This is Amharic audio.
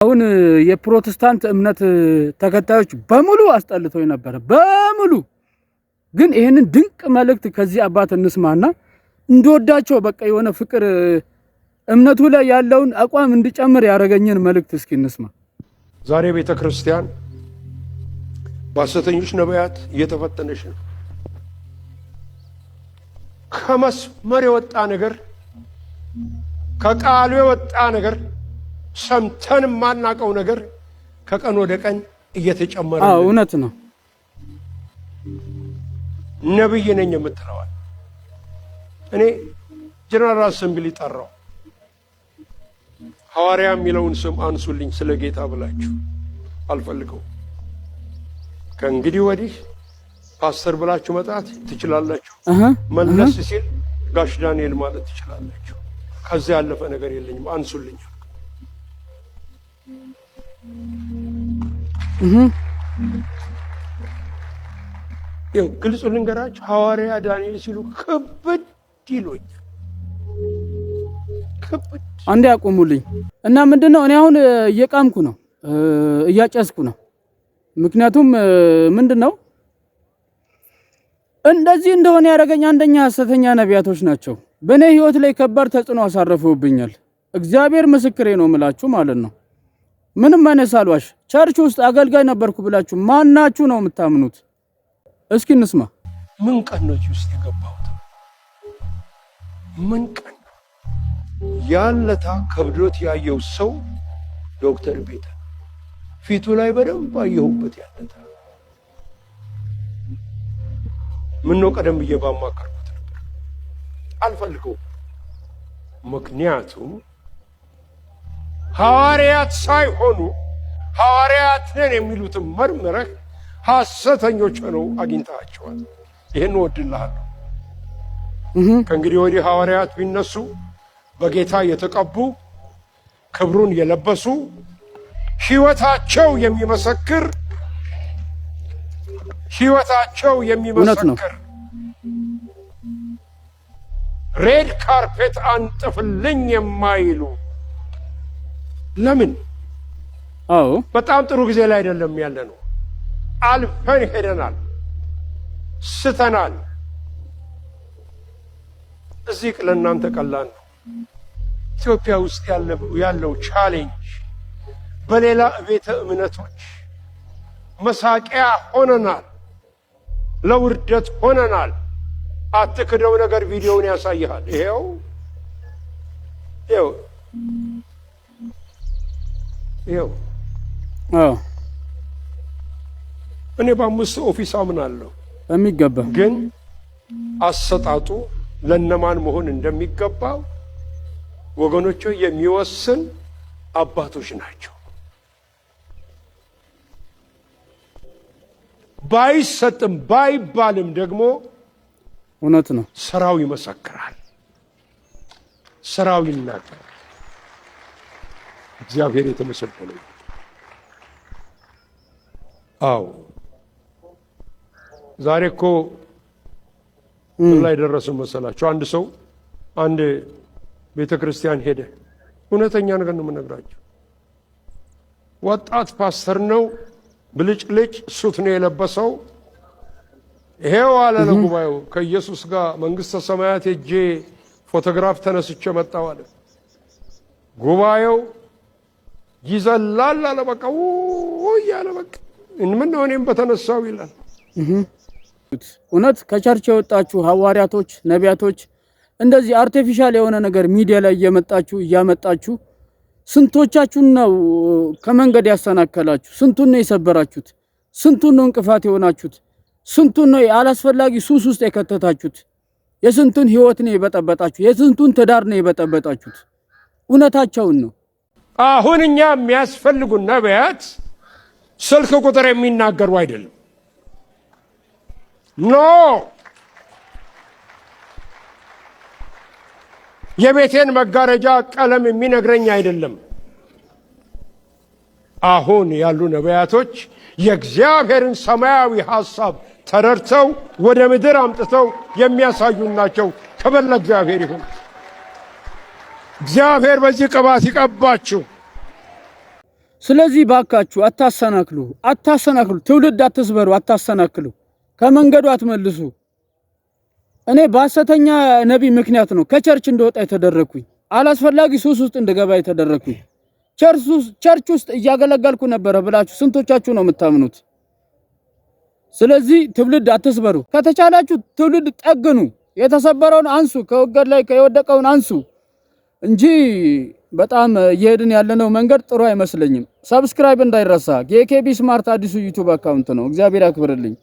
አሁን የፕሮቴስታንት እምነት ተከታዮች በሙሉ አስጠልቶኝ ነበር በሙሉ። ግን ይሄንን ድንቅ መልእክት ከዚህ አባት እንስማና እንደወዳቸው በቃ የሆነ ፍቅር እምነቱ ላይ ያለውን አቋም እንዲጨምር ያደረገኝን መልእክት እስኪ እንስማ። ዛሬ ቤተ ክርስቲያን በሐሰተኞች ነቢያት እየተፈተነች ነው። ከመስመር የወጣ ነገር፣ ከቃሉ የወጣ ነገር፣ ሰምተን ማናቀው ነገር ከቀን ወደ ቀን እየተጨመረ ነው። እውነት ነው። ነብይ ነኝ የምትለዋል። እኔ ጀነራል አሰምብሊ ጠራው። ሐዋርያ የሚለውን ስም አንሱልኝ ስለ ጌታ ብላችሁ አልፈልገው። ከእንግዲህ ወዲህ ፓስተር ብላችሁ መጣት ትችላላችሁ። መለስ ሲል ጋሽ ዳንኤል ማለት ትችላላችሁ። ከዚያ ያለፈ ነገር የለኝም፣ አንሱልኝ። ይኸው ግልጹ ልንገራችሁ፣ ሐዋርያ ዳንኤል ሲሉ ከበድ ይሎኛል። ከበድ አንዴ ያቆሙልኝ እና ምንድነው እኔ አሁን እየቃምኩ ነው፣ እያጨስኩ ነው። ምክንያቱም ምንድነው እንደዚህ እንደሆነ ያደረገኝ አንደኛ ሐሰተኛ ነቢያቶች ናቸው። በእኔ ህይወት ላይ ከባድ ተጽዕኖ አሳርፈውብኛል። እግዚአብሔር ምስክሬ ነው የምላችሁ ማለት ነው። ምንም አይነሳልዋሽ ቸርች ውስጥ አገልጋይ ነበርኩ ብላችሁ ማናችሁ ነው የምታምኑት? እስኪ እንስማ። ምን ቀን ነው ውስጥ የገባሁት? ምን ቀን ያለታ ከብዶት ያየው ሰው ዶክተር ቤተ ፊቱ ላይ በደንብ አየሁበት። ያለታ ምን ነው ቀደም ብዬ ባማከርኩት ነበር። አልፈልገውም። ምክንያቱም ሐዋርያት ሳይሆኑ ሐዋርያት ነን የሚሉትን መርምረህ ሐሰተኞች ሆነው አግኝታቸዋል። ይሄን ወድልሃለሁ። ከእንግዲህ ወዲህ ሐዋርያት ቢነሱ በጌታ የተቀቡ ክብሩን የለበሱ ሕይወታቸው የሚመሰክር ሬድ ካርፔት አንጥፍልኝ የማይሉ ለምን? በጣም ጥሩ ጊዜ ላይ አይደለም ያለ ነው። አልፈን ሄደናል፣ ስተናል። እዚህ ለእናንተ ቀላል ነው። ኢትዮጵያ ውስጥ ያለው ቻሌንጅ በሌላ ቤተ እምነቶች መሳቂያ ሆነናል፣ ለውርደት ሆነናል። አትክደው ነገር ቪዲዮውን ያሳይሃል። ይሄው እኔ በአምስት ኦፊስ አምናለሁ በሚገባ። ግን አሰጣጡ ለነማን መሆን እንደሚገባው ወገኖቹ የሚወስን አባቶች ናቸው። ባይሰጥም ባይባልም ደግሞ እውነት ነው። ስራው ይመሰክራል፣ ስራው ይናገራል። እግዚአብሔር የተመሰገነ። አዎ ዛሬ እኮ ምን ላይ ደረስን መሰላችሁ? አንድ ሰው አንድ ቤተ ክርስቲያን ሄደ። እውነተኛ ነገር ነው የምነግራችሁ። ወጣት ፓስተር ነው፣ ብልጭልጭ ሱት ነው የለበሰው። ይሄው አለ ለጉባኤው ከኢየሱስ ጋር መንግስተ ሰማያት ሄጄ ፎቶግራፍ ተነስቼ መጣሁ አለ። ጉባኤው ይዘላል አለ። በቃ ያለ በቃ ምን ነው እኔም በተነሳው ይላል። እውነት ከቸርች የወጣችሁ ሐዋርያቶች፣ ነቢያቶች እንደዚህ አርቲፊሻል የሆነ ነገር ሚዲያ ላይ እያመጣችሁ ስንቶቻችሁን ነው ከመንገድ ያሰናከላችሁ? ስንቱን ነው የሰበራችሁት? ስንቱን ነው እንቅፋት የሆናችሁት? ስንቱን ነው አላስፈላጊ ሱስ ውስጥ የከተታችሁት? የስንቱን ህይወት ነው የበጠበጣችሁ? የስንቱን ትዳር ነው የበጠበጣችሁት? እውነታቸውን ነው። አሁን እኛ የሚያስፈልጉ ነቢያት ስልክ ቁጥር የሚናገሩ አይደለም። ኖ የቤቴን መጋረጃ ቀለም የሚነግረኝ አይደለም። አሁን ያሉ ነቢያቶች የእግዚአብሔርን ሰማያዊ ሐሳብ ተረድተው ወደ ምድር አምጥተው የሚያሳዩ ናቸው። ክብር ለእግዚአብሔር ይሁን። እግዚአብሔር በዚህ ቅባት ይቀባችሁ። ስለዚህ ባካችሁ አታሰናክሉ፣ ትውልድ አትስበሩ፣ አታሰናክሉ፣ ከመንገዱ አትመልሱ። እኔ በሐሰተኛ ነብይ ምክንያት ነው ከቸርች እንደወጣ የተደረኩኝ፣ አላስፈላጊ ሱስ ውስጥ እንደገባ የተደረኩኝ። ቸርች ውስጥ እያገለገልኩ ነበረ ብላችሁ ስንቶቻችሁ ነው የምታምኑት? ስለዚህ ትውልድ አትስበሩ፣ ከተቻላችሁ ትውልድ ጠግኑ፣ የተሰበረውን አንሱ፣ ከወገድ ላይ የወደቀውን አንሱ እንጂ በጣም እየሄድን ያለነው መንገድ ጥሩ አይመስለኝም። ሰብስክራይብ እንዳይረሳ። የኬቢ ስማርት አዲሱ ዩቲዩብ አካውንት ነው። እግዚአብሔር ያክብርልኝ።